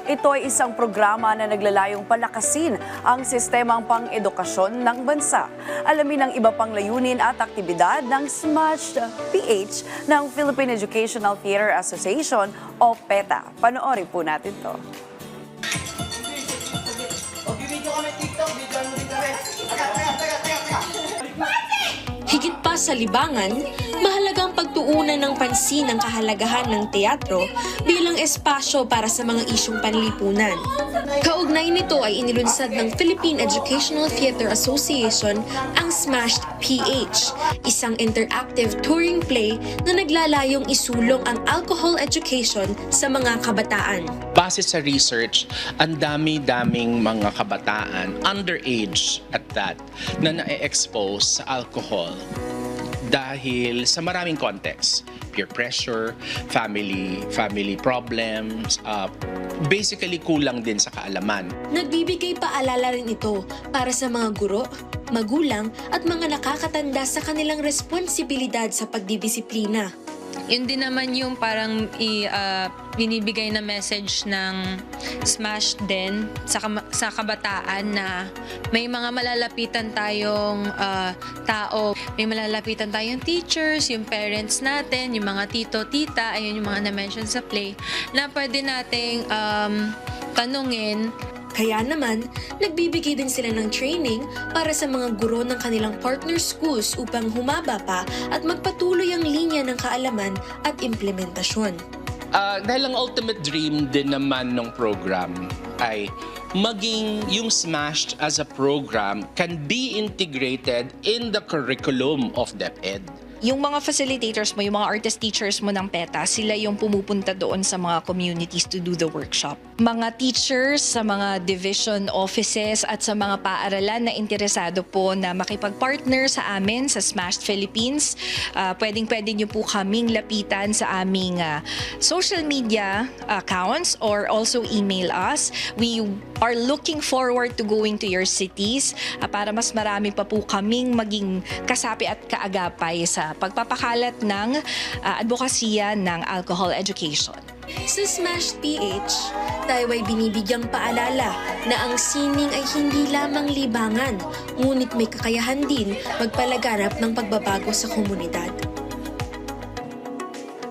Ito ay isang programa na naglalayong palakasin ang sistemang pang-edukasyon ng bansa. Alamin ang iba pang layunin at aktibidad ng SMASH PH ng Philippine Educational Theater Association o PETA. Panoorin po natin to. Higit pa sa libangan, mahalagang pagtuunan ng pansin ang kahalagahan ng teatro bilang espasyo para sa mga isyong panlipunan. Kaugnay nito ay inilunsad ng Philippine Educational Theater Association ang SMASH PH, isang interactive touring play na naglalayong isulong ang alcohol education sa mga kabataan. Base sa research, ang dami-daming mga kabataan, underage at that, na na-expose sa alcohol dahil sa maraming context. Peer pressure, family problems, basically kulang din sa kaalaman. Nagbibigay paalala rin ito para sa mga guro, magulang at mga nakakatanda sa kanilang responsibilidad sa pagdidisiplina. Yun din naman yung parang binibigay na message ng SMASH din sa kabataan na may mga malalapitan tayong tao. May malalapitan tayong teachers, yung parents natin, yung mga tito, tita, ayun yung mga na-mention sa play, na pwede nating tanungin. Kaya naman, nagbibigay din sila ng training para sa mga guro ng kanilang partner schools upang humaba pa at magpatuloy ang linya ng kaalaman at implementasyon. Dahil ang ultimate dream din naman ng program ay maging yung SMASH as a program can be integrated in the curriculum of DepEd. Yung mga facilitators mo, yung mga artist teachers mo ng PETA, sila yung pumupunta doon sa mga communities to do the workshop. Mga teachers sa mga division offices at sa mga paaralan na interesado po na makipag-partner sa amin sa SMASH Philippines, pwedeng-pwede nyo po kaming lapitan sa aming social media accounts or also email us. We are looking forward to going to your cities para mas marami pa po kaming maging kasapi at kaagapay sa pagpapakalat ng advokasya ng alcohol education. Sa SMASH PH, tayo ay binibigyang paalala na ang sining ay hindi lamang libangan, ngunit may kakayahan din magpalaganap ng pagbabago sa komunidad.